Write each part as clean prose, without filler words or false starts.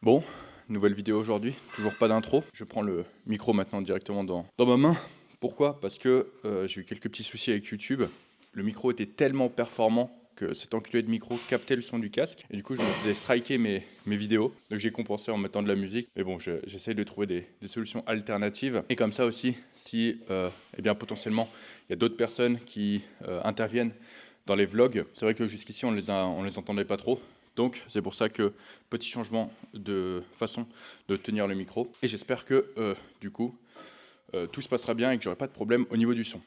Bon, nouvelle vidéo aujourd'hui, toujours pas d'intro. Je prends le micro maintenant directement dans ma main. Pourquoi? Parce que j'ai eu quelques petits soucis avec YouTube. Le micro était tellement performant que cet enculé de micro captait le son du casque. Et du coup, je me faisais striker mes vidéos. Donc j'ai compensé en mettant de la musique. Mais bon, j'essaie de trouver des solutions alternatives. Et comme ça aussi, si eh bien, potentiellement, il y a d'autres personnes qui interviennent dans les vlogs. C'est vrai que jusqu'ici, on les entendait pas trop. Donc c'est pour ça que petit changement de façon de tenir le micro. Et j'espère que du coup tout se passera bien et que j'aurai pas de problème au niveau du son.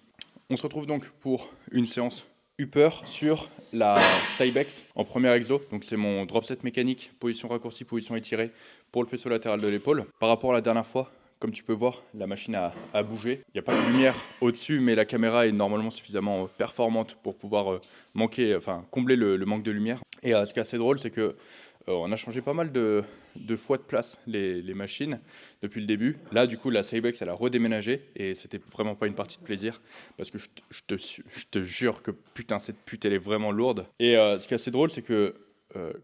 On se retrouve donc pour une séance upper sur la Cybex en premier exo. Donc c'est mon drop set mécanique, position raccourcie, position étirée pour le faisceau latéral de l'épaule. Par rapport à la dernière fois, comme tu peux voir, la machine a bougé. Il n'y a pas de lumière au-dessus, mais la caméra est normalement suffisamment performante pour pouvoir combler le manque de lumière. Et ce qui est assez drôle, c'est que on a changé pas mal de fois de place les machines depuis le début. Là, du coup, la Cybex, elle a redéménagé et c'était vraiment pas une partie de plaisir parce que je te jure que putain, cette pute, elle est vraiment lourde. Et ce qui est assez drôle, c'est que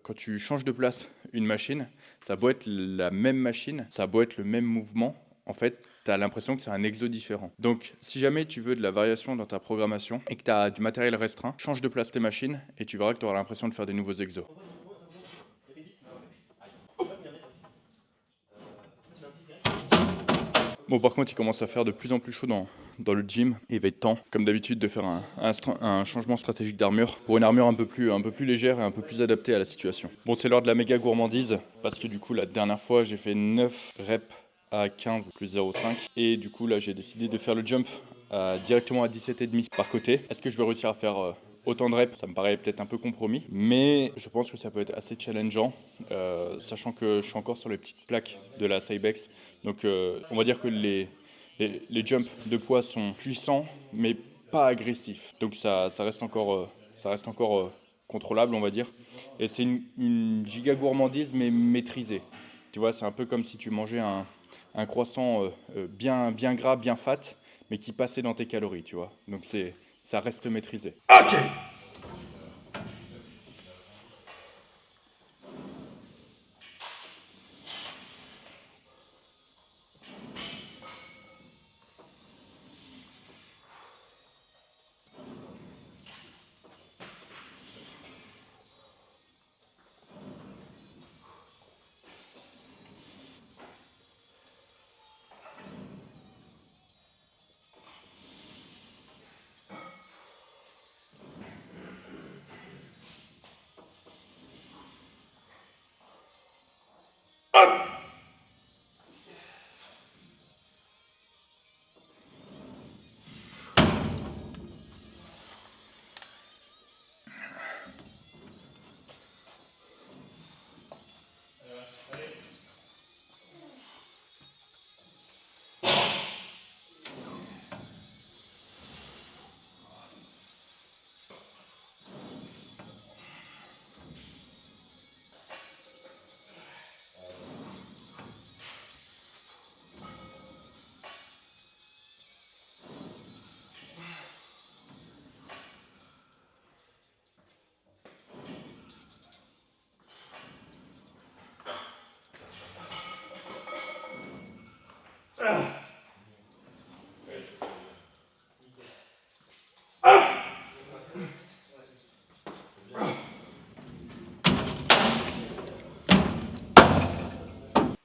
quand tu changes de place une machine, ça a beau être la même machine, ça a beau être le même mouvement, en fait, tu as l'impression que c'est un exo différent. Donc, si jamais tu veux de la variation dans ta programmation et que tu as du matériel restreint, change de place tes machines et tu verras que tu auras l'impression de faire des nouveaux exos. Bon, par contre, il commence à faire de plus en plus chaud dans le gym. Et il va être temps, comme d'habitude, de faire un changement stratégique d'armure pour une armure un peu plus légère et un peu plus adaptée à la situation. Bon, c'est l'heure de la méga gourmandise parce que du coup, la dernière fois, j'ai fait 9 reps à 15 plus 0,5. Et du coup, là, j'ai décidé de faire le jump directement à 17,5 par côté. Est-ce que je vais réussir à faire autant de reps? Ça me paraît peut-être un peu compromis, mais je pense que ça peut être assez challengeant, sachant que je suis encore sur les petites plaques de la Cybex. Donc on va dire que les jumps de poids sont puissants, mais pas agressifs. Donc ça reste encore, contrôlable, on va dire. Et c'est une giga gourmandise, mais maîtrisée. Tu vois, c'est un peu comme si tu mangeais un croissant bien gras, bien fat, mais qui passait dans tes calories, tu vois. Donc ça reste maîtrisé. Ok.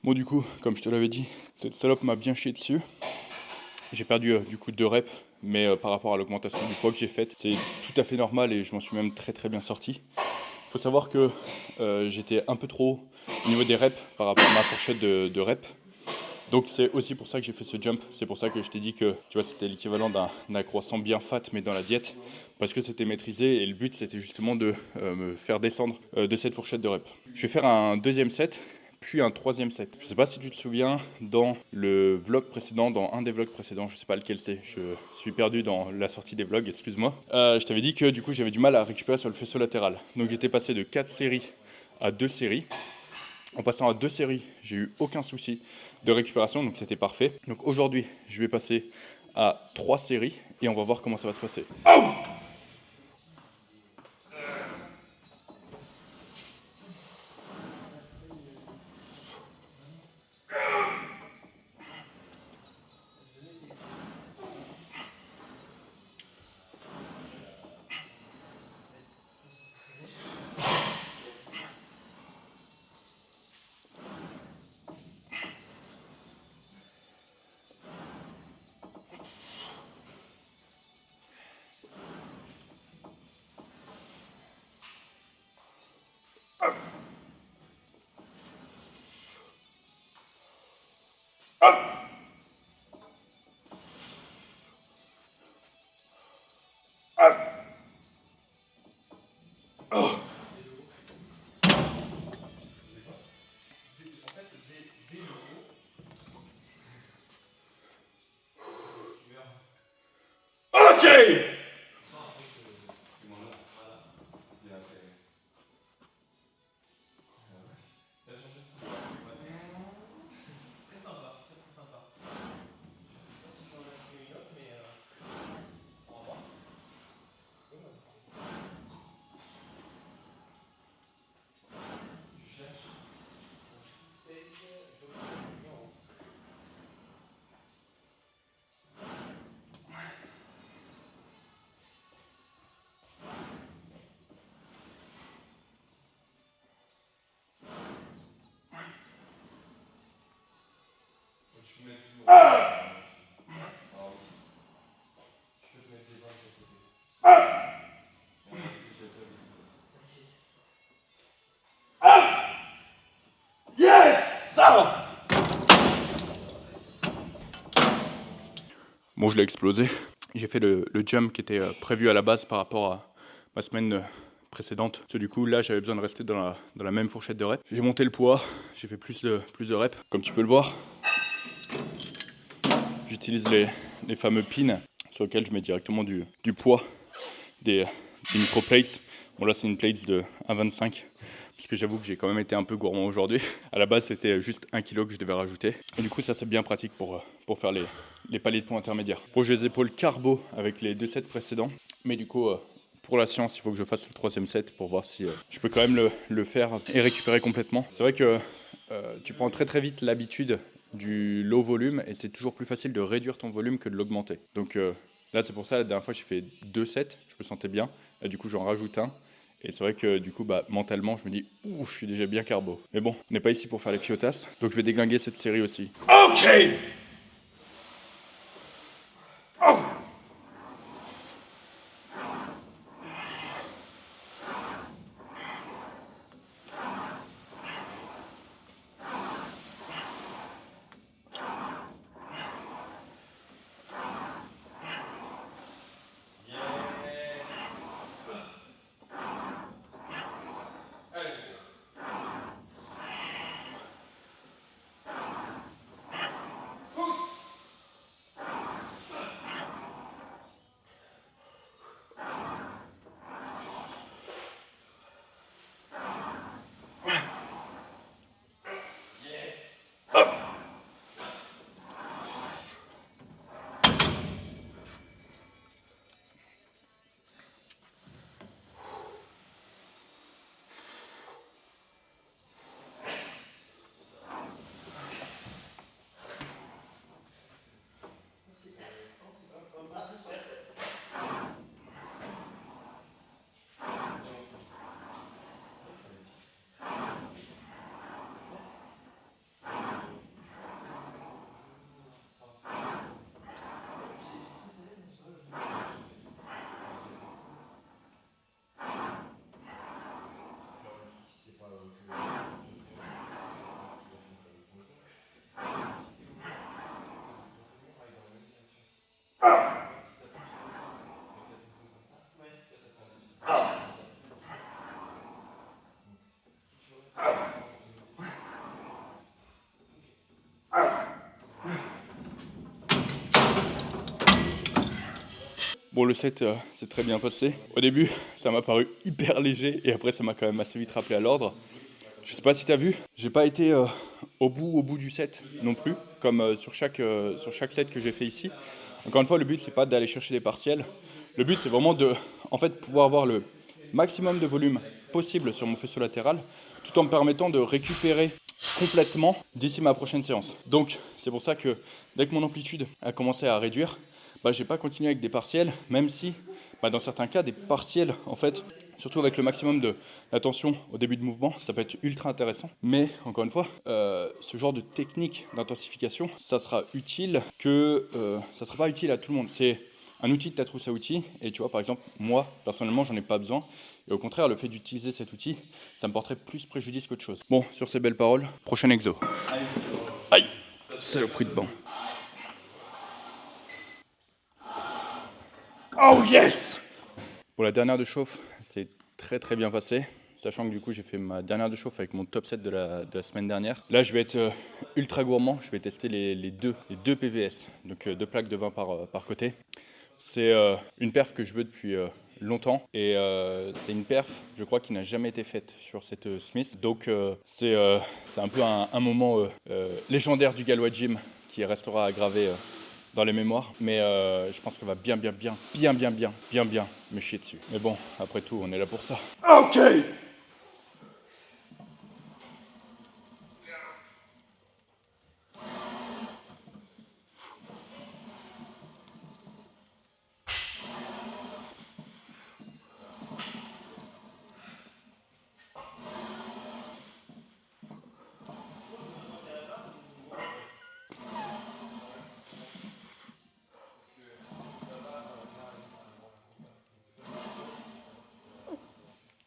Bon, du coup, comme je te l'avais dit, cette salope m'a bien chié dessus. J'ai perdu du coup 2 reps, mais par rapport à l'augmentation du poids que j'ai faite, c'est tout à fait normal et je m'en suis même très bien sorti. Il faut savoir que j'étais un peu trop haut au niveau des reps par rapport à ma fourchette de reps. Donc c'est aussi pour ça que j'ai fait ce jump. C'est pour ça que je t'ai dit que tu vois, c'était l'équivalent d'un croissant bien fat mais dans la diète. Parce que c'était maîtrisé et le but c'était justement de me faire descendre de cette fourchette de reps. Je vais faire un deuxième set puis un troisième set. Je sais pas si tu te souviens, dans le vlog précédent, dans un des vlogs précédents, je sais pas lequel c'est, je suis perdu dans la sortie des vlogs, excuse-moi. Je t'avais dit que du coup j'avais du mal à récupérer sur le faisceau latéral. Donc j'étais passé de 4 séries à 2 séries. En passant à 2 séries, j'ai eu aucun souci de récupération, donc c'était parfait. Donc aujourd'hui, je vais passer à 3 séries et on va voir comment ça va se passer. Oh! Ok. Bon, je l'ai explosé. J'ai fait le jump qui était prévu à la base par rapport à ma semaine précédente. Parce que du coup, là, j'avais besoin de rester dans la même fourchette de reps. J'ai monté le poids, j'ai fait plus de reps. Comme tu peux le voir, j'utilise les fameux pins sur lesquels je mets directement du poids, des microplates. Bon, là, c'est une plate de 1,25 parce que j'avoue que j'ai quand même été un peu gourmand aujourd'hui. À la base, c'était juste 1 kg que je devais rajouter. Et du coup, ça, c'est bien pratique pour faire les paliers de poids intermédiaires. Bon, j'ai les épaules carbo avec les 2 sets précédents. Mais du coup, pour la science, il faut que je fasse le 3e set pour voir si je peux quand même le faire et récupérer complètement. C'est vrai que tu prends très très vite l'habitude du low volume et c'est toujours plus facile de réduire ton volume que de l'augmenter. Donc là, c'est pour ça, la dernière fois, j'ai fait 2 sets, je me sentais bien. Là, du coup, j'en rajoute un. Et c'est vrai que du coup, mentalement, je me dis, ouh, je suis déjà bien carbo. Mais bon, on n'est pas ici pour faire les fiotasses, donc je vais déglinguer cette série aussi. Ok. Oh. Bon, le set s'est très bien passé. Au début, ça m'a paru hyper léger et après, ça m'a quand même assez vite rappelé à l'ordre. Je sais pas si tu as vu, j'ai pas été au bout du set non plus, comme sur chaque set que j'ai fait ici. Encore une fois, le but, c'est pas d'aller chercher des partiels. Le but, c'est vraiment de en fait, pouvoir avoir le maximum de volume possible sur mon faisceau latéral, tout en me permettant de récupérer complètement d'ici ma prochaine séance. Donc, c'est pour ça que dès que mon amplitude a commencé à réduire, j'ai pas continué avec des partiels, même si, dans certains cas, des partiels, en fait, surtout avec le maximum d'attention au début de mouvement, ça peut être ultra intéressant. Mais, encore une fois, ce genre de technique d'intensification, ça sera utile ça sera pas utile à tout le monde. C'est un outil de ta trousse à outils, et tu vois, par exemple, moi, personnellement, j'en ai pas besoin. Et au contraire, le fait d'utiliser cet outil, ça me porterait plus préjudice qu'autre chose. Bon, sur ces belles paroles, prochain exo. Aïe, saloperie de banc. Oh yes! Pour la dernière de chauffe, c'est très très bien passé. sachant que du coup j'ai fait ma dernière de chauffe avec mon top 7 de la semaine dernière. Là je vais être ultra gourmand, je vais tester les deux PVS, donc 2 plaques de 20 par côté. C'est une perf que je veux depuis longtemps et c'est une perf, je crois, qui n'a jamais été faite sur cette Smith. Donc c'est un peu un moment légendaire du Galois Gym qui restera gravé dans les mémoires. Mais je pense qu'elle va bien me chier dessus. Mais bon, après tout, on est là pour ça. Ok.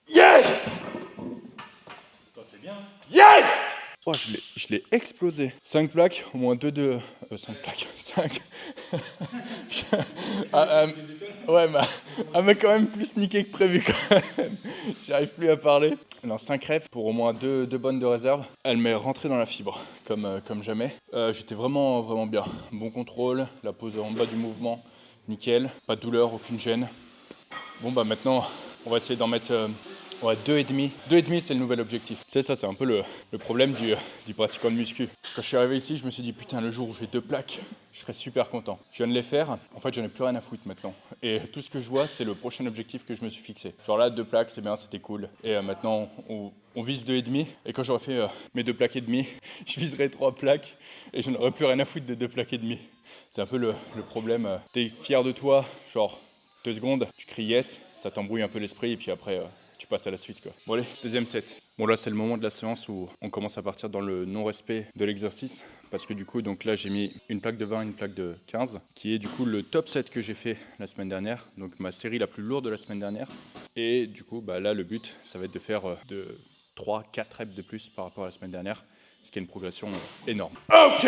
Yes! Yes! Oh, je l'ai explosé. 5 plaques, au moins 5 plaques, 5. Ouais, mais elle m'a quand même plus niqué que prévu quand même. J'arrive plus à parler. Non, 5 reps pour au moins 2 bonnes de réserve. Elle m'est rentrée dans la fibre, comme jamais. J'étais vraiment bien. Bon contrôle, la pose en bas du mouvement, nickel. Pas de douleur, aucune gêne. Bon bah maintenant, on va essayer d'en mettre... Ouais, 2,5. 2,5, c'est le nouvel objectif. Tu sais, ça, c'est un peu le problème du pratiquant de muscu. Quand je suis arrivé ici, je me suis dit, putain, le jour où j'ai 2 plaques, je serais super content. Je viens de les faire. En fait, j'en ai plus rien à foutre maintenant. Et tout ce que je vois, c'est le prochain objectif que je me suis fixé. Genre là, 2 plaques, c'est bien, c'était cool. Et maintenant, on vise 2,5. Et quand j'aurai fait mes 2 plaques et demi, je viserai 3 plaques. Et je n'aurai plus rien à foutre de 2 plaques et demi. C'est un peu le problème. T'es fier de toi, genre 2 secondes, tu cries yes, ça t'embrouille un peu l'esprit. Et puis après... tu passes à la suite quoi. Bon allez, deuxième set. Bon là c'est le moment de la séance où on commence à partir dans le non-respect de l'exercice parce que du coup donc là j'ai mis une plaque de 20, une plaque de 15 qui est du coup le top 7 que j'ai fait la semaine dernière, donc ma série la plus lourde de la semaine dernière. Et du coup bah là le but ça va être de faire de 3-4 reps de plus par rapport à la semaine dernière, ce qui est une progression énorme. Ok.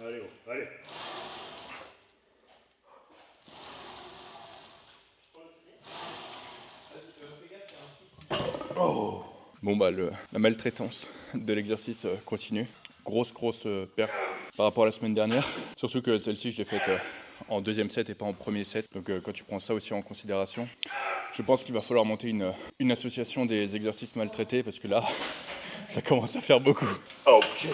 Allez, allez. Bon bah la maltraitance de l'exercice continue. Grosse perf par rapport à la semaine dernière. Surtout que celle-ci je l'ai faite en deuxième set et pas en premier set. Donc quand tu prends ça aussi en considération, je pense qu'il va falloir monter une association des exercices maltraités parce que là, ça commence à faire beaucoup. Ok.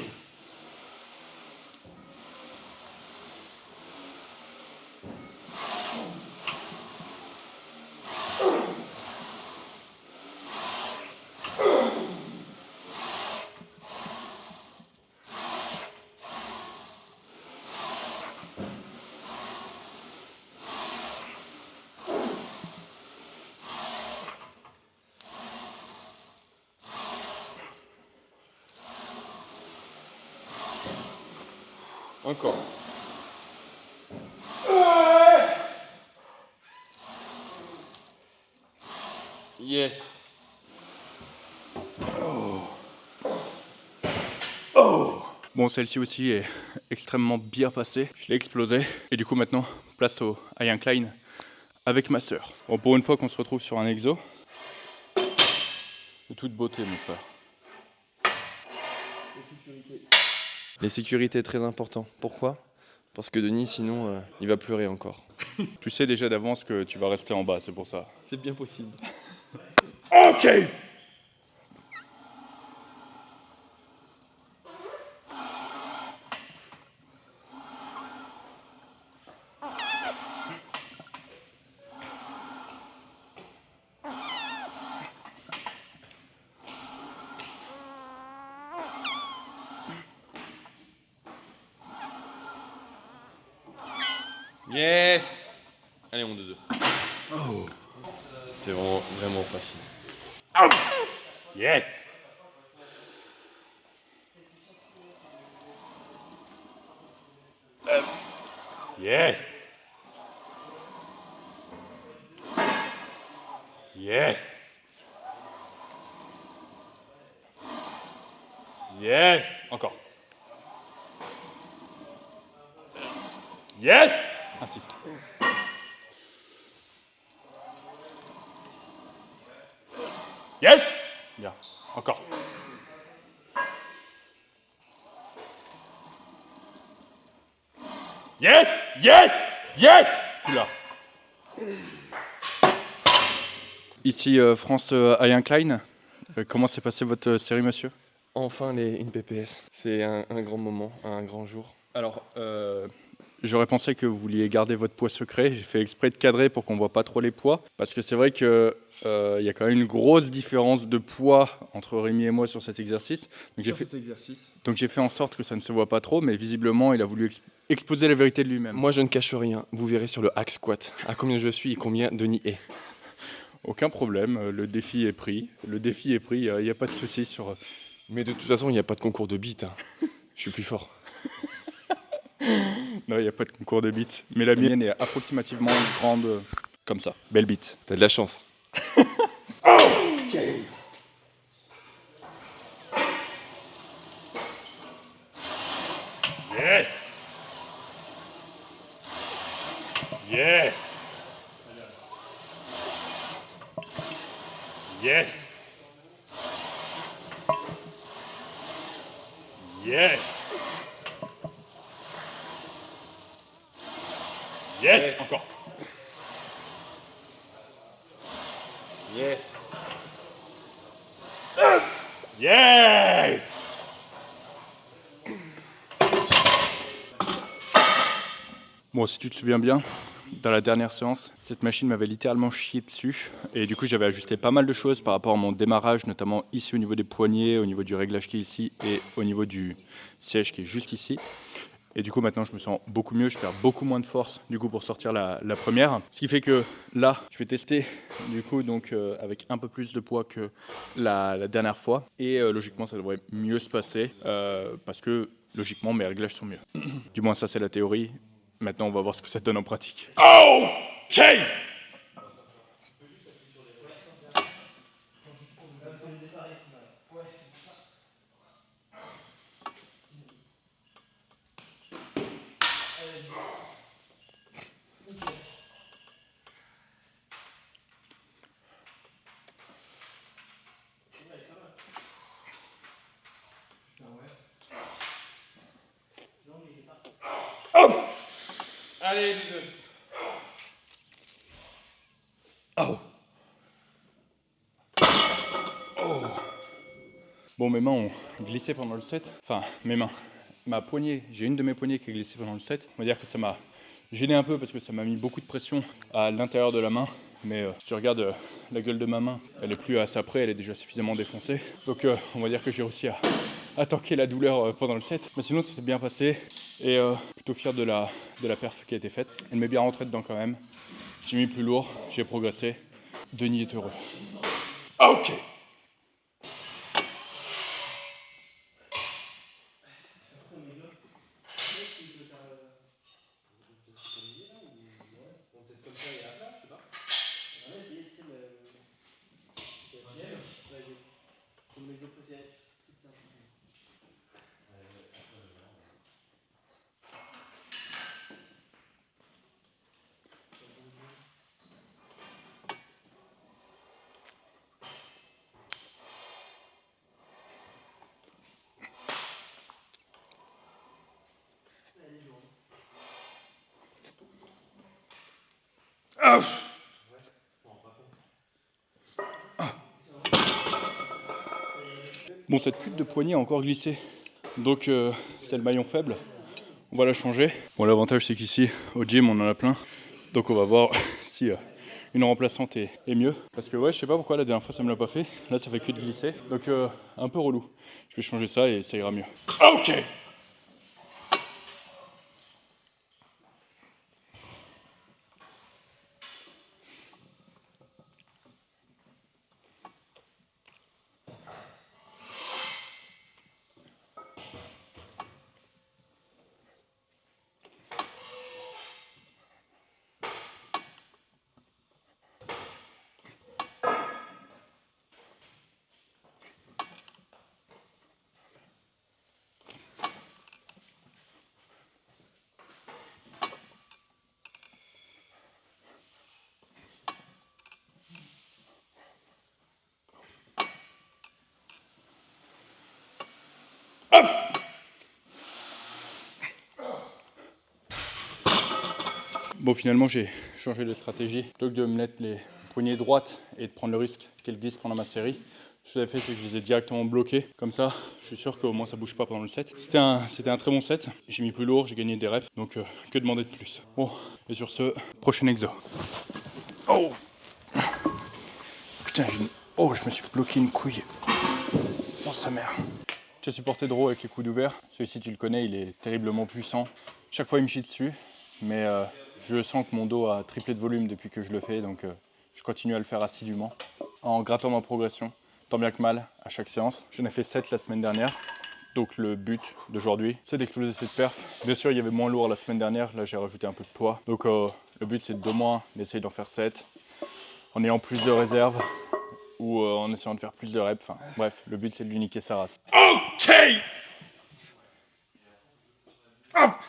Encore. Yes. Bon, celle-ci aussi est extrêmement bien passée. Je l'ai explosée. Et du coup, maintenant, place au high incline avec ma sœur. Bon, pour une fois qu'on se retrouve sur un exo, de toute beauté, mon frère. Les sécurités, très important. Pourquoi? Parce que Denis, sinon, il va pleurer encore. Tu sais déjà d'avance que tu vas rester en bas, c'est pour ça. C'est bien possible. Ok. Yes! Allez, on 2-2. Oh. C'est vraiment facile. Yes. Yes. Yes. Yes. Encore. Yes. Insiste. Yes. Bien. Encore. Yes. Yes. Yes. Tu l'as. Ici France Ian Klein. Comment s'est passée votre série, monsieur? Enfin une PPS. C'est un grand moment, un grand jour. Alors, j'aurais pensé que vous vouliez garder votre poids secret. J'ai fait exprès de cadrer pour qu'on voit pas trop les poids. Parce que c'est vrai qu'il y a quand même une grosse différence de poids entre Rémi et moi sur cet exercice. Cet exercice. Donc j'ai fait en sorte que ça ne se voit pas trop, mais visiblement, il a voulu exposer la vérité de lui-même. Moi je ne cache rien. Vous verrez sur le hack squat à combien je suis et combien Denis est. Aucun problème, le défi est pris. Le défi est pris, il n'y a pas de souci sur... Mais de toute façon, il n'y a pas de concours de beat. Hein. Je suis plus fort. Non, il n'y a pas de concours de beats. Mais la mienne est approximativement grande comme ça. Belle beat. T'as de la chance. Okay. Yes. Yes. Yes. Yes. Yes. Encore. Yes. Yes. Bon, si tu te souviens bien, dans la dernière séance, cette machine m'avait littéralement chié dessus. Et du coup, j'avais ajusté pas mal de choses par rapport à mon démarrage, notamment ici au niveau des poignets, au niveau du réglage qui est ici et au niveau du siège qui est juste ici. Et du coup, maintenant, je me sens beaucoup mieux, je perds beaucoup moins de force du coup pour sortir la première. Ce qui fait que là, je vais tester du coup donc avec un peu plus de poids que la dernière fois. Et logiquement, ça devrait mieux se passer parce que logiquement, mes réglages sont mieux. Du moins, ça, c'est la théorie. Maintenant, on va voir ce que ça donne en pratique. Okay. Allez, les deux. Bon, mes mains ont glissé pendant le set. Enfin, mes mains. Ma poignée, j'ai une de mes poignées qui a glissé pendant le set. On va dire que ça m'a gêné un peu parce que ça m'a mis beaucoup de pression à l'intérieur de la main. Mais si tu regardes la gueule de ma main, elle est plus à ça près, elle est déjà suffisamment défoncée. Donc on va dire que j'ai réussi à tanker la douleur pendant le set. Mais sinon, ça s'est bien passé. Et plutôt fier de la perf qui a été faite. Elle m'est bien rentrée dedans quand même. J'ai mis plus lourd, j'ai progressé. Denis est heureux. Okay. Bon, cette pute de poignée a encore glissé. Donc c'est le maillon faible. On va la changer. Bon, l'avantage c'est qu'ici, au gym, on en a plein. Donc on va voir si une remplaçante est mieux. Parce que ouais, je sais pas pourquoi la dernière fois ça me l'a pas fait. Là, ça fait que de glisser. Donc un peu relou. Je vais changer ça et ça ira mieux. Okay. Bon, finalement, j'ai changé de stratégie. Plutôt que de me mettre les poignées droites et de prendre le risque qu'elle glisse pendant ma série, ce que j'avais fait, c'est que je les ai directement bloqués. Comme ça, je suis sûr qu'au moins ça bouge pas pendant le set. C'était un très bon set. J'ai mis plus lourd, j'ai gagné des reps. Donc, que demander de plus? Bon, et sur ce, prochain exo. Oh! Putain, oh, je me suis bloqué une couille. Oh, sa mère. J'ai supporté Draw avec les coudes ouverts. Celui-ci, tu le connais, il est terriblement puissant. Chaque fois, il me chie dessus. Mais je sens que mon dos a triplé de volume depuis que je le fais. Donc, je continue à le faire assidûment. En grattant ma progression, tant bien que mal, à chaque séance. J'en ai fait 7 la semaine dernière. Donc, le but d'aujourd'hui, c'est d'exploser cette perf. Bien sûr, il y avait moins lourd la semaine dernière. Là, j'ai rajouté un peu de poids. Donc, le but, c'est d'au moins d'essayer d'en faire 7. En ayant plus de réserve. Ou en essayant de faire plus de reps. Enfin, bref, le but c'est de lui niquer sa race. Ok. Ah.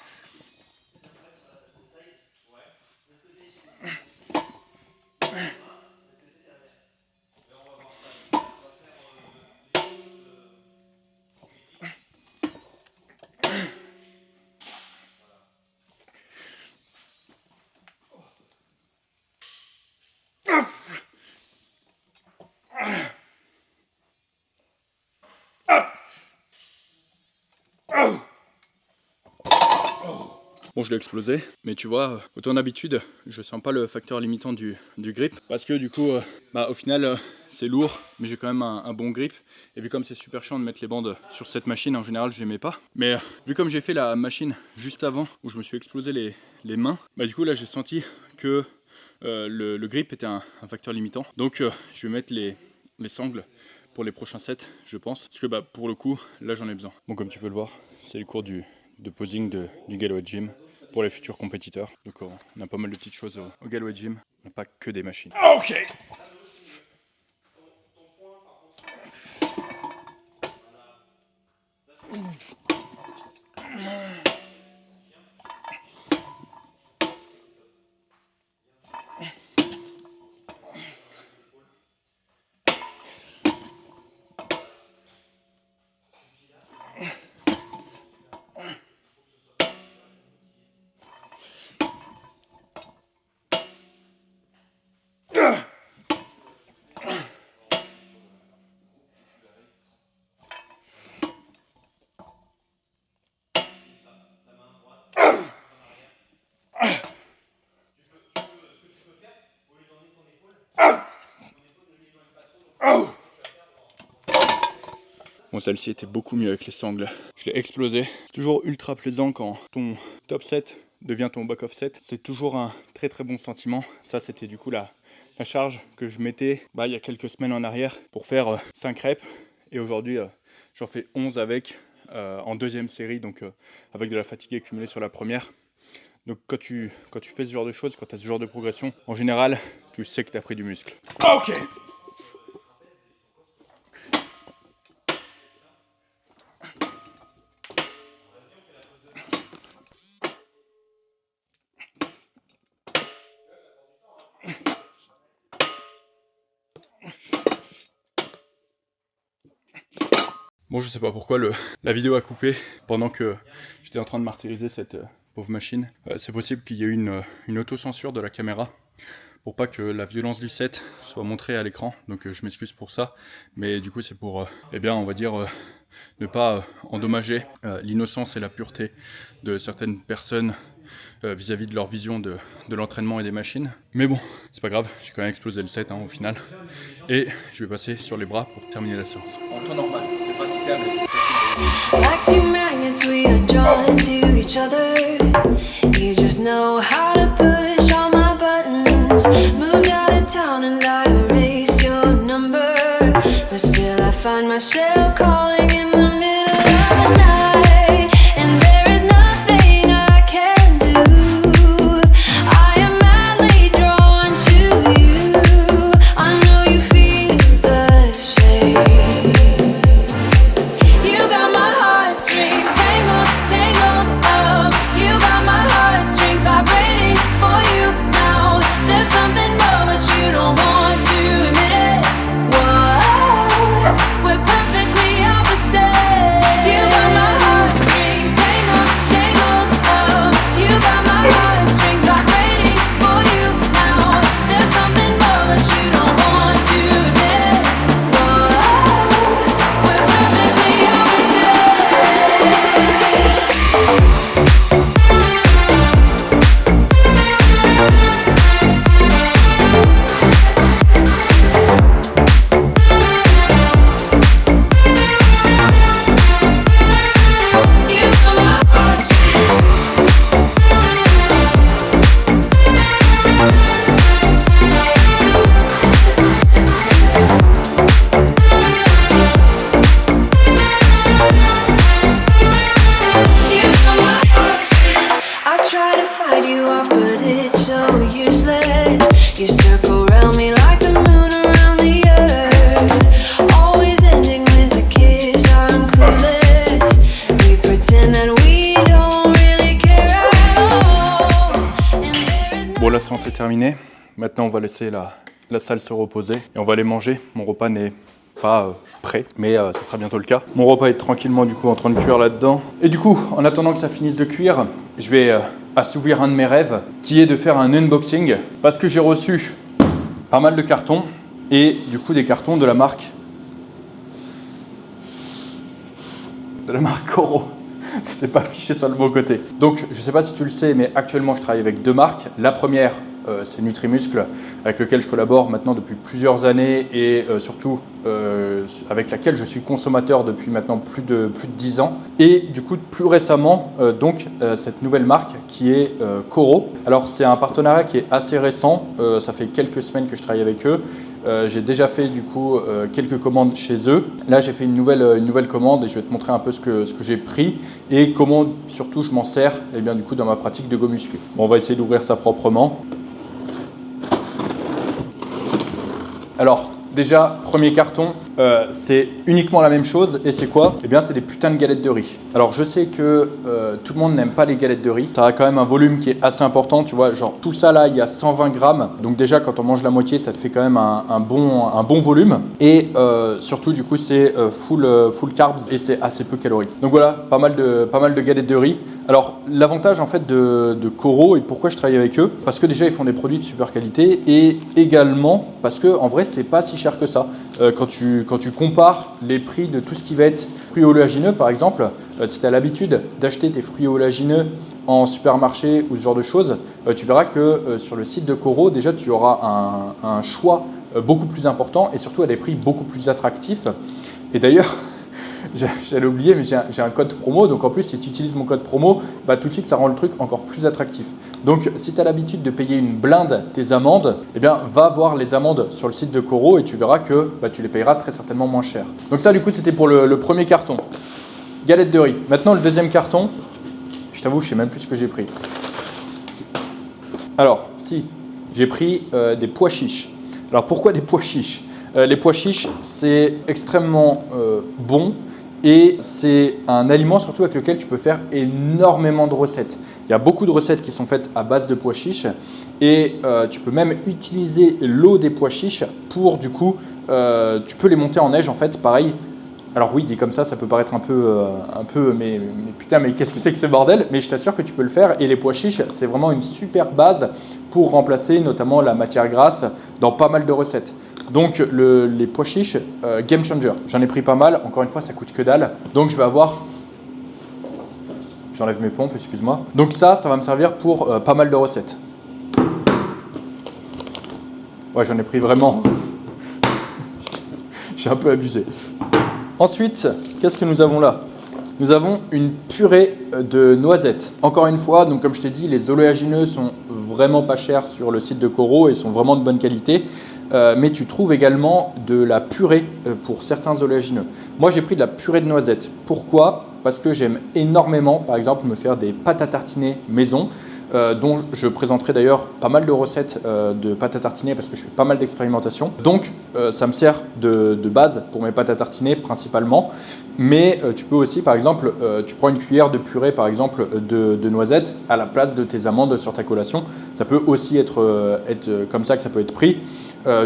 Bon, je l'ai explosé, mais tu vois, autant d'habitude, je sens pas le facteur limitant du grip, parce que du coup, au final, c'est lourd, mais j'ai quand même un bon grip, et vu comme c'est super chiant de mettre les bandes sur cette machine, en général, je l'aimais pas, mais vu comme j'ai fait la machine juste avant, où je me suis explosé les mains, du coup là j'ai senti que le grip était un facteur limitant, donc je vais mettre les sangles pour les prochains sets, je pense, parce que pour le coup, là j'en ai besoin. Bon, comme tu peux le voir, c'est le cours de posing du Galloway Gym pour les futurs compétiteurs. Donc on a pas mal de petites choses au Galloway Gym, on n'a pas que des machines. Ok. Bon, celle-ci était beaucoup mieux avec les sangles. Je l'ai explosé. C'est toujours ultra plaisant quand ton top set devient ton back off set. C'est toujours un très très bon sentiment. Ça, c'était du coup la charge que je mettais il y a quelques semaines en arrière pour faire 5 reps. Et aujourd'hui, j'en fais 11 avec en deuxième série, donc avec de la fatigue accumulée sur la première. Donc quand tu fais ce genre de choses, quand tu as ce genre de progression, en général, tu sais que tu as pris du muscle. Ok. Bon, je sais pas pourquoi la vidéo a coupé pendant que j'étais en train de martyriser cette pauvre machine. C'est possible qu'il y ait eu une auto-censure de la caméra pour pas que la violence du set soit montrée à l'écran. Donc je m'excuse pour ça. Mais du coup, c'est pour, on va dire, ne pas endommager l'innocence et la pureté de certaines personnes vis-à-vis de leur vision de l'entraînement et des machines. Mais bon, c'est pas grave, j'ai quand même explosé le set au final. Et je vais passer sur les bras pour terminer la séance. En temps normal, c'est praticable. Like two magnets, we are drawn to each other. You just know how to push all my buttons. Moved out of town and I erased your number. But still I find myself calling in the middle of the night. And there is nothing I can do. I am madly drawn to you. I know you feel the same. You got my heartstrings tangled, tangled up. You got my heartstrings vibrating for you now. There's something more, but you don't want to admit it. Whoa, we're perfectly fight you off, but it's so useless. You circle around me like the moon around the earth, always ending with a kiss. I'm clueless. We pretend that we don't really care at all. And there is no Bon, la séance est terminée. Maintenant, on va laisser la salle se reposer et on va aller manger. Mon repas n'est pas prêt, mais ça sera bientôt le cas. Mon repas est tranquillement du coup en train de cuire là-dedans. Et du coup, en attendant que ça finisse de cuire, je vais assouvir un de mes rêves, qui est de faire un unboxing, parce que j'ai reçu pas mal de cartons et du coup des cartons de la marque Coro. C'est pas affiché sur le bon côté. Donc, je sais pas si tu le sais, mais actuellement, je travaille avec deux marques. La première, c'est Nutrimuscle, avec lequel je collabore maintenant depuis plusieurs années et surtout avec laquelle je suis consommateur depuis maintenant plus de 10 ans. Et du coup, plus récemment, cette nouvelle marque qui est Coro. Alors, c'est un partenariat qui est assez récent. Ça fait quelques semaines que je travaille avec eux. J'ai déjà fait du coup quelques commandes chez eux. Là, j'ai fait une nouvelle commande et je vais te montrer un peu ce que j'ai pris et comment surtout je m'en sers du coup dans ma pratique de go muscu. Bon, on va essayer d'ouvrir ça proprement. Alors, déjà, premier carton, c'est uniquement la même chose. Et c'est quoi? Eh bien, c'est des putains de galettes de riz. Alors, je sais que tout le monde n'aime pas les galettes de riz. Ça a quand même un volume qui est assez important. Tu vois, genre tout ça là, il y a 120 grammes. Donc déjà, quand on mange la moitié, ça te fait quand même un bon volume. Et surtout, du coup, c'est full carbs et c'est assez peu calorique. Donc voilà, pas mal de galettes de riz. Alors, l'avantage en fait de Coro et pourquoi je travaille avec eux, parce que déjà, ils font des produits de super qualité et également parce que en vrai, c'est pas si cher que ça. Quand tu compares les prix de tout ce qui va être fruits oléagineux, par exemple, si tu as l'habitude d'acheter tes fruits oléagineux en supermarché ou ce genre de choses, tu verras que sur le site de Coro, déjà, tu auras un choix beaucoup plus important et surtout à des prix beaucoup plus attractifs. Et d'ailleurs, j'allais oublier, mais j'ai un code promo. Donc en plus, si tu utilises mon code promo, tout de suite, ça rend le truc encore plus attractif. Donc si tu as l'habitude de payer une blinde tes amendes, eh bien, va voir les amendes sur le site de Coro et tu verras que tu les payeras très certainement moins cher. Donc ça, du coup, c'était pour le premier carton. Galette de riz. Maintenant, le deuxième carton, je t'avoue, je ne sais même plus ce que j'ai pris. Alors, si, j'ai pris des pois chiches. Alors pourquoi des pois chiches? Les pois chiches, c'est extrêmement bon. Et c'est un aliment surtout avec lequel tu peux faire énormément de recettes. Il y a beaucoup de recettes qui sont faites à base de pois chiches et tu peux même utiliser l'eau des pois chiches pour du coup, tu peux les monter en neige en fait, pareil. Alors oui, dit comme ça peut paraître un peu mais putain, mais qu'est-ce que c'est que ce bordel? Mais je t'assure que tu peux le faire et les pois chiches, c'est vraiment une super base pour remplacer notamment la matière grasse dans pas mal de recettes. Donc les pois chiches, game changer. J'en ai pris pas mal. Encore une fois, ça coûte que dalle. Donc je vais avoir... J'enlève mes pompes, excuse-moi. Donc ça va me servir pour pas mal de recettes. Ouais, j'en ai pris vraiment. J'ai un peu abusé. Ensuite, qu'est-ce que nous avons là? Nous avons une purée de noisettes. Encore une fois, donc comme je t'ai dit, les oléagineux sont vraiment pas chers sur le site de Coro et sont vraiment de bonne qualité. Mais tu trouves également de la purée pour certains oléagineux. Moi, j'ai pris de la purée de noisettes. Pourquoi? Parce que j'aime énormément, par exemple, me faire des pâtes à tartiner maison, dont je présenterai d'ailleurs pas mal de recettes de pâtes à tartiner parce que je fais pas mal d'expérimentation. Donc, ça me sert de base pour mes pâtes à tartiner principalement. Mais tu peux aussi, par exemple, tu prends une cuillère de purée, par exemple, de noisettes à la place de tes amandes sur ta collation. Ça peut aussi être comme ça que ça peut être pris.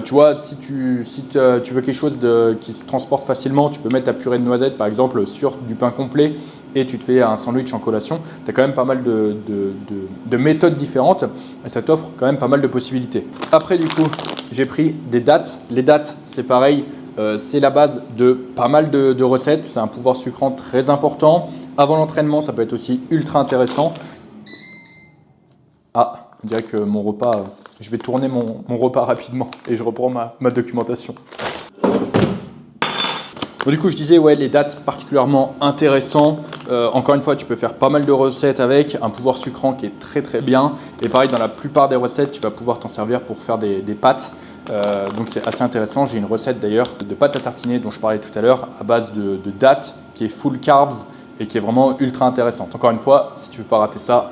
Tu vois, si tu veux quelque chose qui se transporte facilement, tu peux mettre ta purée de noisettes par exemple sur du pain complet et tu te fais un sandwich en collation. Tu as quand même pas mal de méthodes différentes et ça t'offre quand même pas mal de possibilités. Après du coup, j'ai pris des dattes. Les dattes, c'est pareil, c'est la base de pas mal de recettes. C'est un pouvoir sucrant très important. Avant l'entraînement, ça peut être aussi ultra intéressant. Ah, on dirait que mon repas... Je vais tourner mon repas rapidement et je reprends ma documentation. Bon, du coup, je disais, ouais, les dattes particulièrement intéressants. Encore une fois, tu peux faire pas mal de recettes avec un pouvoir sucrant qui est très très bien. Et pareil, dans la plupart des recettes, tu vas pouvoir t'en servir pour faire des pâtes. Donc c'est assez intéressant. J'ai une recette d'ailleurs de pâte à tartiner dont je parlais tout à l'heure à base de dattes qui est full carbs et qui est vraiment ultra intéressante. Encore une fois, si tu veux pas rater ça,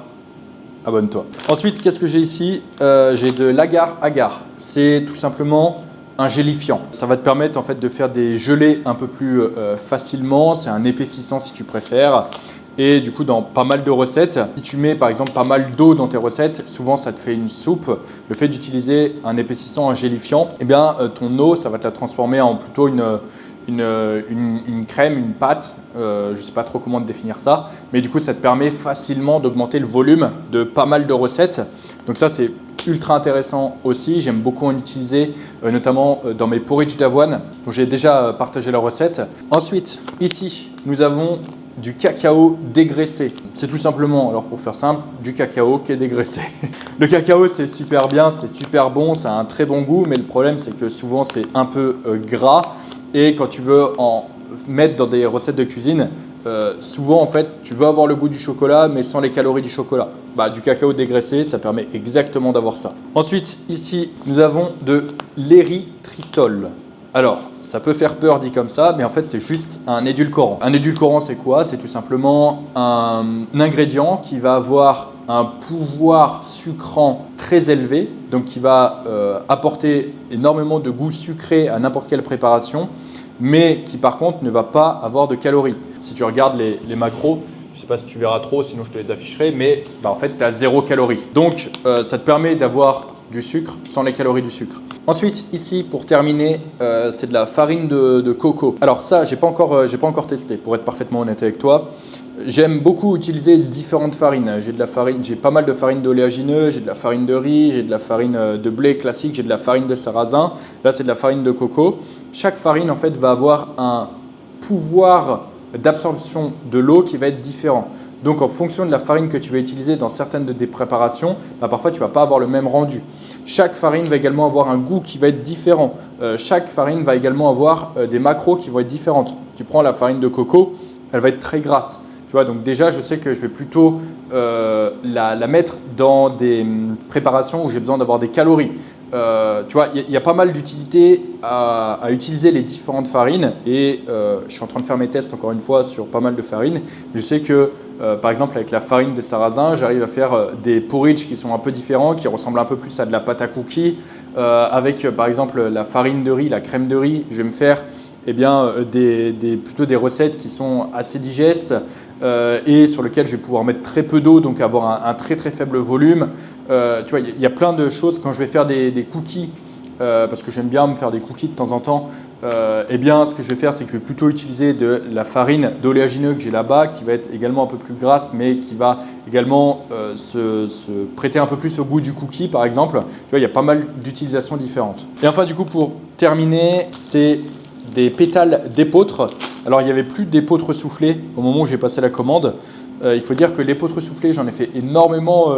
abonne-toi. Ensuite, qu'est-ce que j'ai ici? J'ai de l'agar-agar. C'est tout simplement un gélifiant. Ça va te permettre en fait de faire des gelées un peu plus facilement. C'est un épaississant si tu préfères. Et du coup, dans pas mal de recettes, si tu mets par exemple pas mal d'eau dans tes recettes, souvent ça te fait une soupe. Le fait d'utiliser un épaississant, un gélifiant, eh bien ton eau, ça va te la transformer en plutôt une crème, une pâte. Je ne sais pas trop comment te définir ça. Mais du coup, ça te permet facilement d'augmenter le volume de pas mal de recettes. Donc ça, c'est ultra intéressant aussi. J'aime beaucoup en utiliser, notamment dans mes porridge d'avoine, dont j'ai déjà partagé la recette. Ensuite, ici, nous avons du cacao dégraissé. C'est tout simplement, alors pour faire simple, du cacao qui est dégraissé. Le cacao, c'est super bien, c'est super bon, ça a un très bon goût, mais le problème, c'est que souvent, c'est un peu gras. Et quand tu veux en mettre dans des recettes de cuisine, souvent, en fait, tu veux avoir le goût du chocolat, mais sans les calories du chocolat. Du cacao dégraissé, ça permet exactement d'avoir ça. Ensuite, ici, nous avons de l'érythritol. Alors, ça peut faire peur dit comme ça, mais en fait, c'est juste un édulcorant. Un édulcorant, c'est quoi? C'est tout simplement un ingrédient qui va avoir un pouvoir sucrant très élevé, donc qui va apporter énormément de goût sucré à n'importe quelle préparation, mais qui par contre ne va pas avoir de calories. Si tu regardes les macros, je ne sais pas si tu verras trop, sinon je te les afficherai, mais en fait, tu as 0 calories. Donc, ça te permet d'avoir du sucre sans les calories du sucre. Ensuite, ici, pour terminer, c'est de la farine de coco. Alors ça, j'ai pas encore testé, pour être parfaitement honnête avec toi. J'aime beaucoup utiliser différentes farines. J'ai pas mal de farine d'oléagineux, j'ai de la farine de riz, j'ai de la farine de blé classique, j'ai de la farine de sarrasin. Là, c'est de la farine de coco. Chaque farine, en fait, va avoir un pouvoir d'absorption de l'eau qui va être différent. Donc, en fonction de la farine que tu vas utiliser dans certaines de tes préparations, parfois, tu ne vas pas avoir le même rendu. Chaque farine va également avoir un goût qui va être différent. Chaque farine va également avoir des macros qui vont être différentes. Tu prends la farine de coco, elle va être très grasse. Tu vois, donc déjà, je sais que je vais plutôt la mettre dans des préparations où j'ai besoin d'avoir des calories. Tu vois, il y a pas mal d'utilité à utiliser les différentes farines et je suis en train de faire mes tests encore une fois sur pas mal de farines. Je sais que par exemple avec la farine de sarrasin, j'arrive à faire des porridge qui sont un peu différents, qui ressemblent un peu plus à de la pâte à cookies. Avec par exemple la farine de riz, la crème de riz, je vais me faire plutôt des recettes qui sont assez digestes et sur lesquelles je vais pouvoir mettre très peu d'eau, donc avoir un très très faible volume. Tu vois, il y a plein de choses. Quand je vais faire des cookies, parce que j'aime bien me faire des cookies de temps en temps, ce que je vais faire, c'est que je vais plutôt utiliser de la farine d'oléagineux que j'ai là-bas, qui va être également un peu plus grasse, mais qui va également se prêter un peu plus au goût du cookie, par exemple. Tu vois, il y a pas mal d'utilisations différentes. Et enfin, du coup, pour terminer, c'est des pétales d'épeautre. Alors, il n'y avait plus d'épeautre soufflé au moment où j'ai passé la commande. Il faut dire que l'épeautre soufflé, j'en ai fait énormément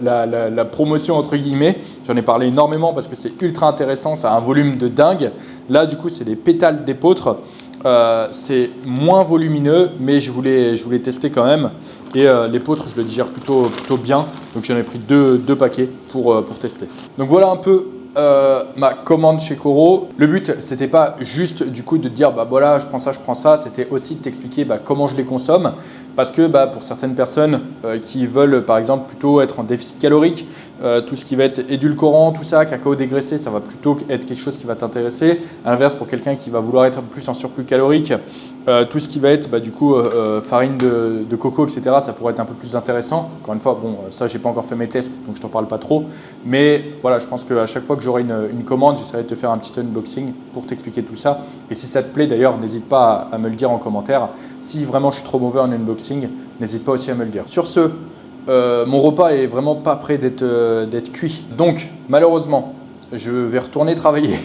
la promotion entre guillemets. J'en ai parlé énormément parce que c'est ultra intéressant, ça a un volume de dingue. Là, du coup, c'est des pétales d'épeautre. C'est moins volumineux, mais je voulais tester quand même. Et l'épeautre, je le digère plutôt bien. Donc, j'en ai pris deux paquets pour tester. Donc, voilà un peu ma commande chez Coro. Le but, c'était pas juste du coup de te dire voilà, je prends ça, c'était aussi de t'expliquer comment je les consomme, parce que pour certaines personnes qui veulent par exemple plutôt être en déficit calorique, tout ce qui va être édulcorant, tout ça, cacao dégraissé, ça va plutôt être quelque chose qui va t'intéresser. À l'inverse, pour quelqu'un qui va vouloir être plus en surplus calorique, tout ce qui va être farine de coco, etc., ça pourrait être un peu plus intéressant. Encore une fois, ça j'ai pas encore fait mes tests, donc je t'en parle pas trop, mais voilà, je pense qu'à chaque fois que j'aurai une commande, j'essaierai de te faire un petit unboxing pour t'expliquer tout ça. Et si ça te plaît d'ailleurs, n'hésite pas à me le dire en commentaire. Si vraiment je suis trop mauvais en unboxing, n'hésite pas aussi à me le dire. Sur ce, mon repas est vraiment pas prêt d'être cuit. Donc malheureusement, je vais retourner travailler.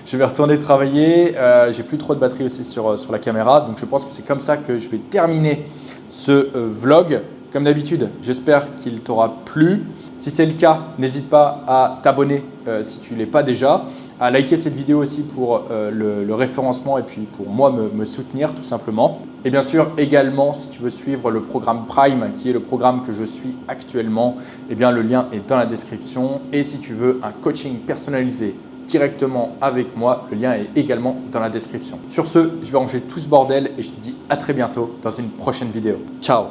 J'ai plus trop de batterie aussi sur la caméra. Donc je pense que c'est comme ça que je vais terminer ce vlog. Comme d'habitude, j'espère qu'il t'aura plu. Si c'est le cas, n'hésite pas à t'abonner si tu ne l'es pas déjà, à liker cette vidéo aussi pour le référencement et puis pour moi me soutenir tout simplement. Et bien sûr également, si tu veux suivre le programme Prime, qui est le programme que je suis actuellement, le lien est dans la description. Et si tu veux un coaching personnalisé directement avec moi, le lien est également dans la description. Sur ce, je vais ranger tout ce bordel et je te dis à très bientôt dans une prochaine vidéo. Ciao!